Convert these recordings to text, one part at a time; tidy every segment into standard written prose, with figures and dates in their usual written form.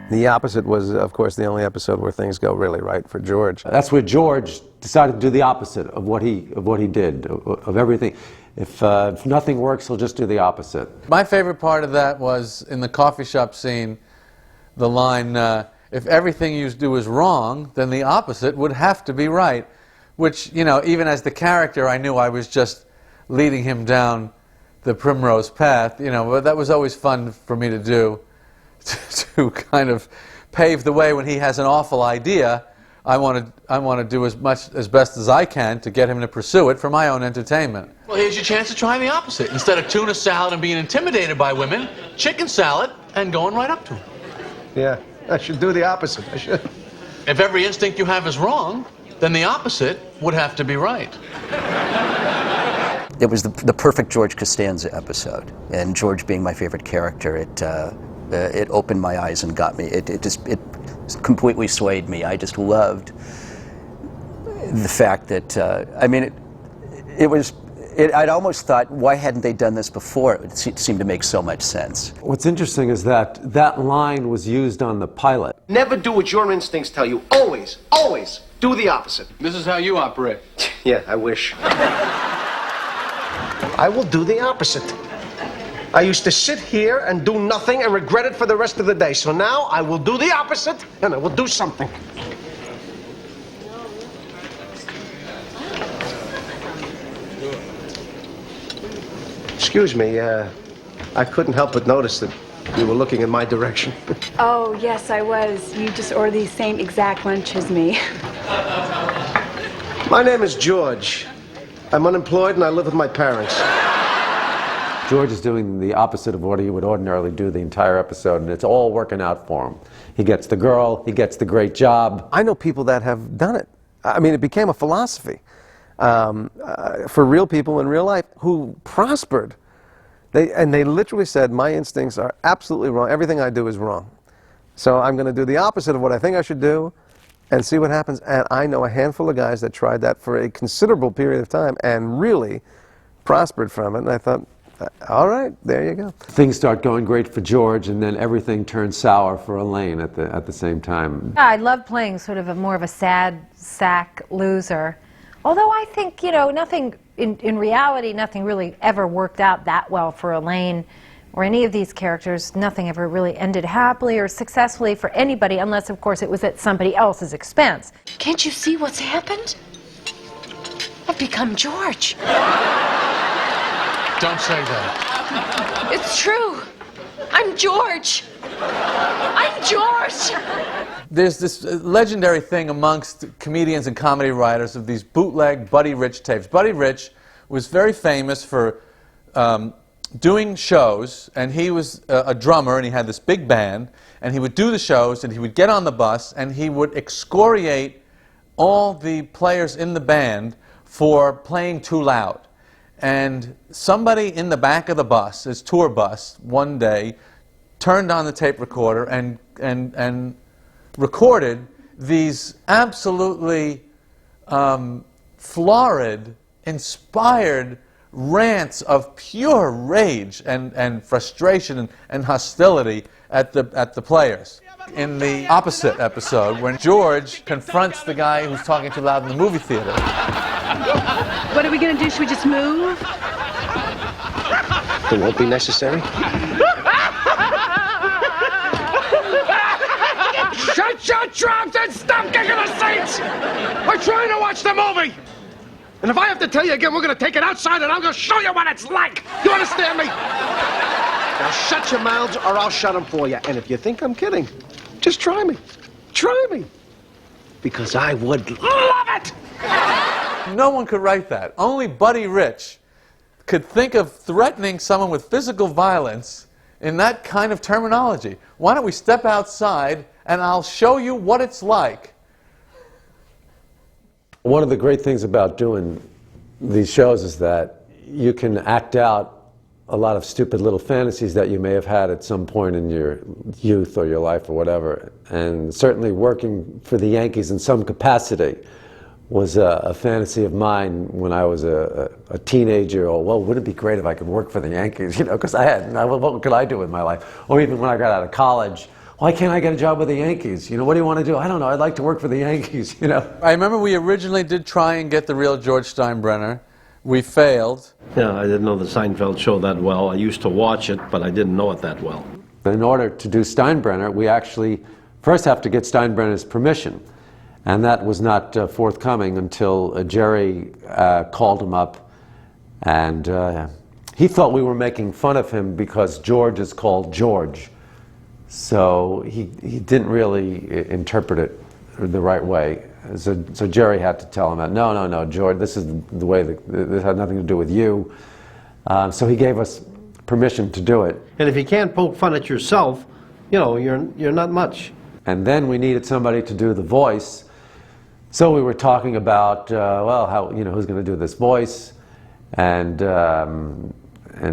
The opposite was, of course, the only episode where things go really right for George. That's where George decided to do the opposite of what he did, of everything. If nothing works, he'll just do the opposite. My favorite part of that was in the coffee shop scene, the line, if everything you do is wrong, then the opposite would have to be right. Which, you know, even as the character, I knew I was just leading him down the primrose path, you know, but that was always fun for me to do. To kind of pave the way when he has an awful idea. I want to do as best as I can to get him to pursue it for my own entertainment. Well, here's your chance to try the opposite. Instead of tuna salad and being intimidated by women, chicken salad and going right up to them. Yeah, I should do the opposite. I should. If every instinct you have is wrong, then the opposite would have to be right. It was the perfect George Costanza episode, and George being my favorite character, it opened my eyes and got me. It completely swayed me. I just loved the fact that I'd almost thought, why hadn't they done this before? It seemed to make so much sense. What's interesting is that that line was used on the pilot. Never do what your instincts tell you. Always, always do the opposite. This is how you operate. Yeah, I wish. I will do the opposite. I used to sit here and do nothing and regret it for the rest of the day. So now I will do the opposite, and I will do something. Excuse me, I couldn't help but notice that you were looking in my direction. Oh, yes, I was. You just ordered the same exact lunch as me. My name is George. I'm unemployed and I live with my parents. George is doing the opposite of what he would ordinarily do the entire episode, and it's all working out for him. He gets the girl, he gets the great job. I know people that have done it. I mean, it became a philosophy for real people in real life who prospered. They literally said, my instincts are absolutely wrong. Everything I do is wrong. So I'm going to do the opposite of what I think I should do and see what happens. And I know a handful of guys that tried that for a considerable period of time and really prospered from it. And I thought, all right, there you go. Things start going great for George, and then everything turns sour for Elaine at the same time. Yeah, I love playing sort of more of a sad sack loser. Although I think, you know, nothing, in reality, nothing really ever worked out that well for Elaine or any of these characters. Nothing ever really ended happily or successfully for anybody, unless, of course, it was at somebody else's expense. Can't you see what's happened? I've become George. Don't say that. It's true. I'm George. I'm George. There's this legendary thing amongst comedians and comedy writers of these bootleg Buddy Rich tapes. Buddy Rich was very famous for doing shows, and he was a drummer, and he had this big band, and he would do the shows, and he would get on the bus, and he would excoriate all the players in the band for playing too loud. And somebody in the back of the bus, his tour bus, one day turned on the tape recorder and recorded these absolutely florid, inspired rants of pure rage and frustration and hostility at the players. In the opposite episode, when George confronts the guy who's talking too loud in the movie theater. What are we going to do? Should we just move? It won't be necessary. Shut your trap and stop kicking the seats! We're trying to watch the movie! And if I have to tell you again, we're going to take it outside and I'm going to show you what it's like! You understand me? Now shut your mouths or I'll shut them for you. And if you think I'm kidding, just try me. Try me. Because I would love it! No one could write that. Only Buddy Rich could think of threatening someone with physical violence in that kind of terminology. Why don't we step outside and I'll show you what it's like. One of the great things about doing these shows is that you can act out a lot of stupid little fantasies that you may have had at some point in your youth or your life or whatever. And certainly working for the Yankees in some capacity was a fantasy of mine when I was a teenager. Or, well, wouldn't it be great if I could work for the Yankees? You know, because what could I do with my life? Or even when I got out of college, why can't I get a job with the Yankees? You know, what do you want to do? I don't know, I'd like to work for the Yankees, you know. I remember we originally did try and get the real George Steinbrenner. We failed. Yeah, I didn't know the Seinfeld show that well. I used to watch it, but I didn't know it that well. In order to do Steinbrenner, we actually first have to get Steinbrenner's permission. And that was not forthcoming until Jerry called him up, and he thought we were making fun of him because George is called George. So he didn't really interpret it the right way. So Jerry had to tell him that, no, George, this is the way, this had nothing to do with you. So he gave us permission to do it. And if you can't poke fun at yourself, you know, you're not much. And then we needed somebody to do the voice. So we were talking about, well, how, you know, who's going to do this voice? And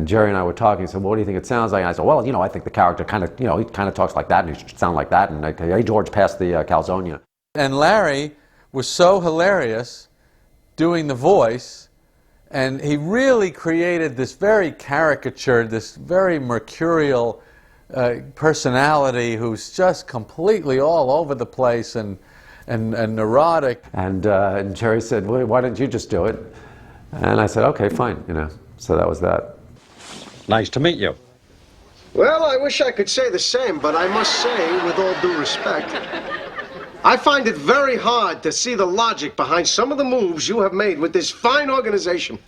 Jerry and I were talking, so what do you think it sounds like? And I said, well, you know, I think the character kind of, you know, he kind of talks like that, and he should sound like that, and hey, George, pass the calzone. And Larry was so hilarious doing the voice, and he really created this very caricatured, this very mercurial personality who's just completely all over the place and neurotic. And Jerry said, well, why don't you just do it? And I said, okay, fine, you know. So that was that. Nice to meet you. Well, I wish I could say the same, but I must say, with all due respect, I find it very hard to see the logic behind some of the moves you have made with this fine organization.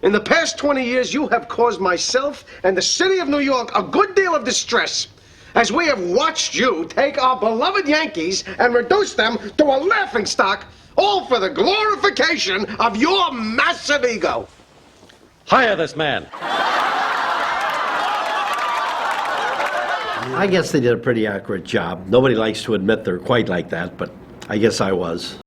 In the past 20 years, you have caused myself and the city of New York a good deal of distress, as we have watched you take our beloved Yankees and reduce them to a laughingstock, all for the glorification of your massive ego. Hire this man. I guess they did a pretty accurate job. Nobody likes to admit they're quite like that, but I guess I was.